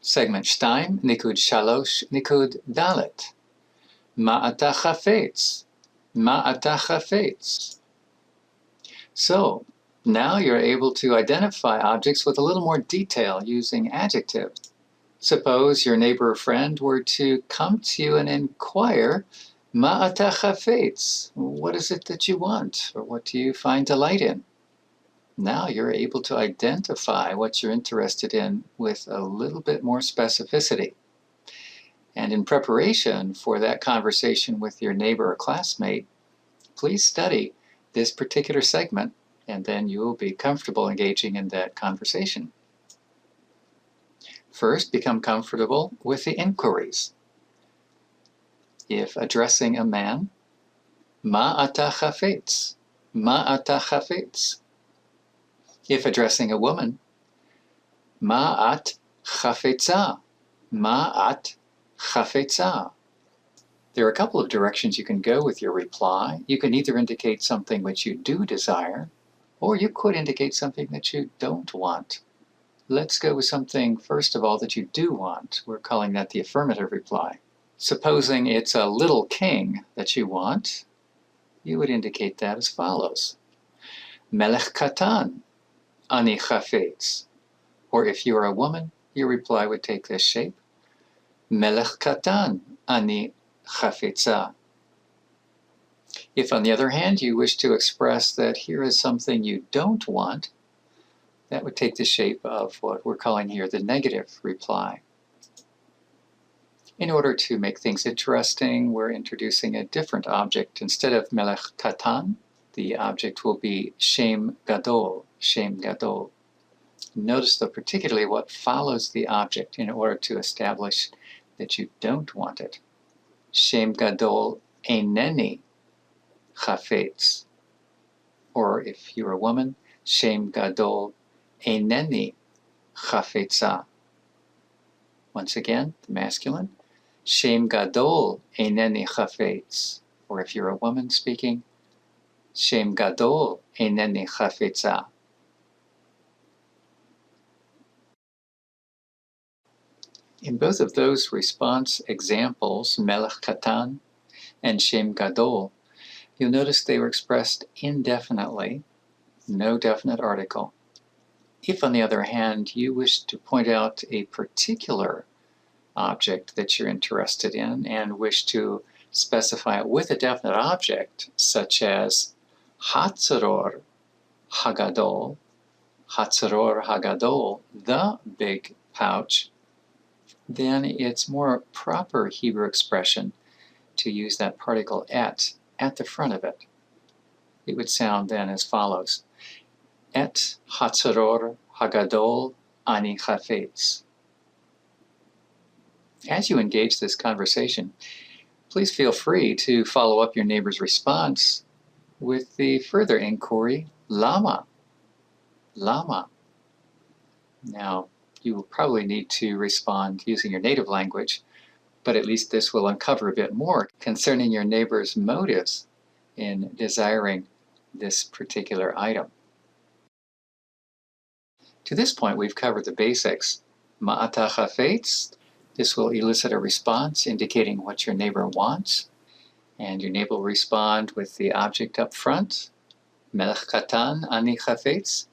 Segment 2, Nikud 3, Nikud dalet. Ma ata chafetz. Ma ata chafetz. So, now you're able to identify objects with a little more detail using adjectives. Suppose your neighbor or friend were to come to you and inquire, Ma ata chafetz? What is it that you want, or what do you find delight in? Now you're able to identify what you're interested in with a little bit more specificity. And in preparation for that conversation with your neighbor or classmate, please study this particular segment, and then you will be comfortable engaging in that conversation. First, become comfortable with the inquiries. If addressing a man, Ma ata chafetz? Ma ata chafetz? If addressing a woman, Ma at chafetza? Ma at chafetza? There are a couple of directions you can go with your reply. You can either indicate something which you do desire, or you could indicate something that you don't want. Let's go with something, first of all, that you do want. We're calling that the affirmative reply. Supposing it's a little king that you want, you would indicate that as follows. Melech katan ani chafetz. Or if you are a woman, your reply would take this shape. Melech katan ani chafetza. If, on the other hand, you wish to express that here is something you don't want, that would take the shape of what we're calling here the negative reply. In order to make things interesting, we're introducing a different object. Instead of melech katan, the object will be shem gadol, shem gadol. Notice, though, particularly what follows the object in order to establish that you don't want it. Shem gadol eineni chafetz. Or if you're a woman, shem gadol eineni chafetza. Once again, the masculine, shem gadol eineni chafetz. Or if you're a woman speaking, shem gadol eineni chafetza. In both of those response examples, melech katan and shem gadol, you'll notice they were expressed indefinitely, no definite article. If, on the other hand, you wish to point out a particular object that you're interested in and wish to specify it with a definite object, such as hatzaror hagadol, the big pouch, then it's more proper Hebrew expression to use that particle at the front of it. It would sound then as follows. Et hatzaror hagadol ani chafetz. As you engage this conversation, please feel free to follow up your neighbor's response with the further inquiry, lama? Lama. Now, you will probably need to respond using your native language, but at least this will uncover a bit more concerning your neighbor's motives in desiring this particular item. To this point, we've covered the basics. Ma'ata chafetz. This will elicit a response indicating what your neighbor wants, and your neighbor will respond with the object up front. Melech katan ani chafetz.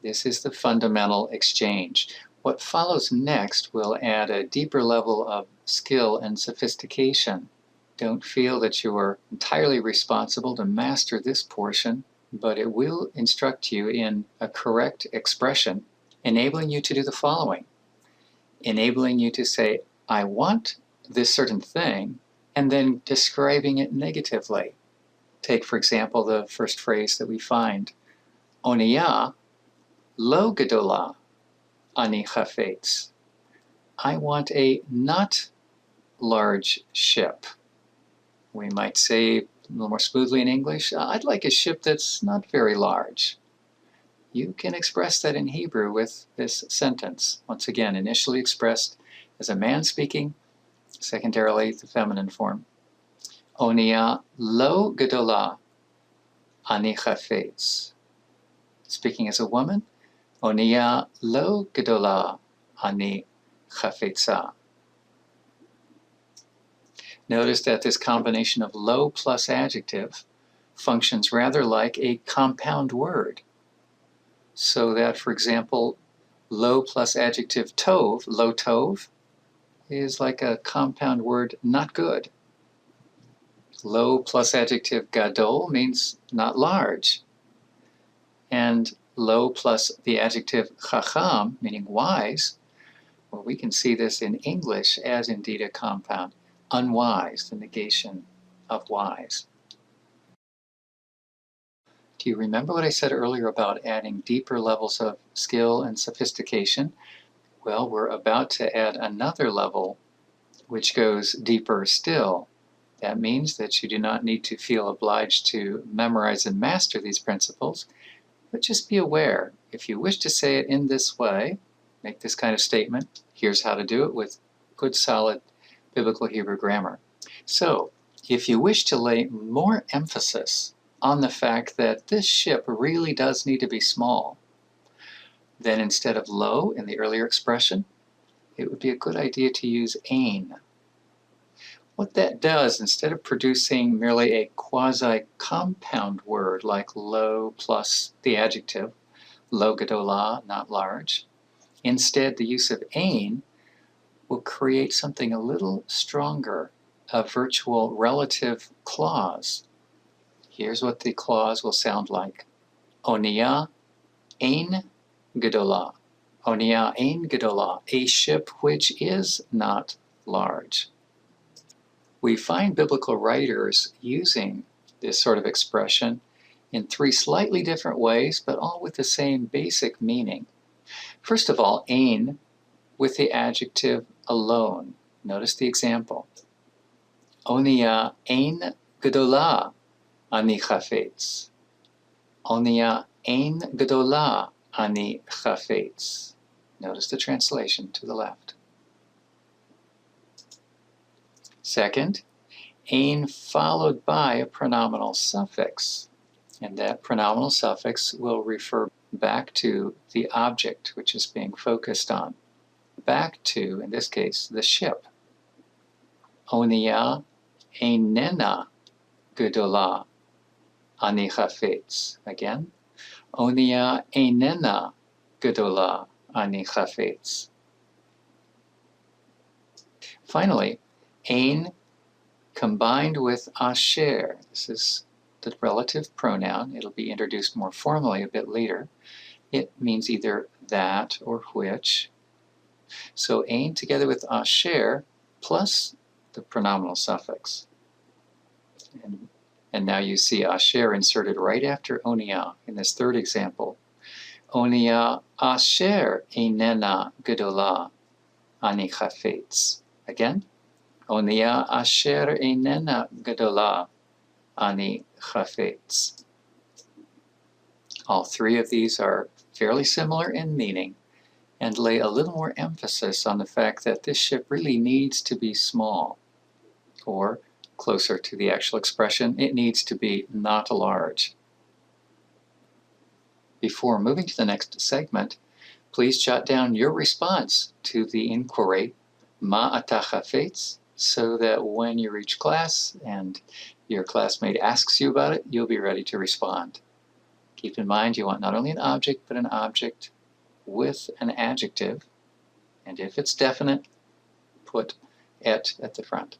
This is the fundamental exchange. What follows next will add a deeper level of skill and sophistication. Don't feel that you are entirely responsible to master this portion, but it will instruct you in a correct expression, enabling you to do the following. Enabling you to say, I want this certain thing, and then describing it negatively. Take, for example, the first phrase that we find. Oniyah lo gedola ani chafetz. I want a not large ship. We might say a little more smoothly in English, I'd like a ship that's not very large. You can express that in Hebrew with this sentence. Once again, initially expressed as a man speaking, secondarily the feminine form. Oniyah lo gedola ani chafetz. Speaking as a woman, Oniyah lo gedola ani chafetza. Notice that this combination of lo plus adjective functions rather like a compound word. So that, for example, lo plus adjective tov, lo tov, is like a compound word, not good. Lo plus adjective gadol means not large. And lo plus the adjective chacham, meaning wise, well, we can see this in English as indeed a compound. Unwise, the negation of wise. Do you remember what I said earlier about adding deeper levels of skill and sophistication? Well, we're about to add another level which goes deeper still. That means that you do not need to feel obliged to memorize and master these principles, but just be aware. If you wish to say it in this way, make this kind of statement, here's how to do it with good, solid biblical Hebrew grammar. So, if you wish to lay more emphasis on the fact that this ship really does need to be small, then instead of lo in the earlier expression, it would be a good idea to use ein. What that does, instead of producing merely a quasi-compound word like lo plus the adjective, lo gedolah, not large, instead the use of ein will create something a little stronger, a virtual relative clause. Here's what the clause will sound like. Onia ein gedolah. Onia ein gedolah, a ship which is not large. We find biblical writers using this sort of expression in three slightly different ways, but all with the same basic meaning. First of all, ein with the adjective alone. Notice the example. Onia ein gedolah ani chafetz. Onia ein gedolah ani chafetz. Notice the translation to the left. Second, ein followed by a pronominal suffix. And that pronominal suffix will refer back to the object which is being focused on. Back to, in this case, the ship. Onia einena gedolah ani chafetz. Again, Onia einena gedolah ani chafetz. Finally, ein combined with asher. This is the relative pronoun. It'll be introduced more formally a bit later. It means either that or which. So ein together with asher plus the pronominal suffix. And now you see asher inserted right after onia in this third example. Onia asher einena gedolah ani chafetz. Again, Onia asher einena gedolah ani chafetz. All three of these are fairly similar in meaning and lay a little more emphasis on the fact that this ship really needs to be small, or closer to the actual expression, it needs to be not large. Before moving to the next segment, please jot down your response to the inquiry, Ma ata chafetz, so that when you reach class and your classmate asks you about it, you'll be ready to respond. Keep in mind you want not only an object, but an object with an adjective, and if it's definite, put et at the front.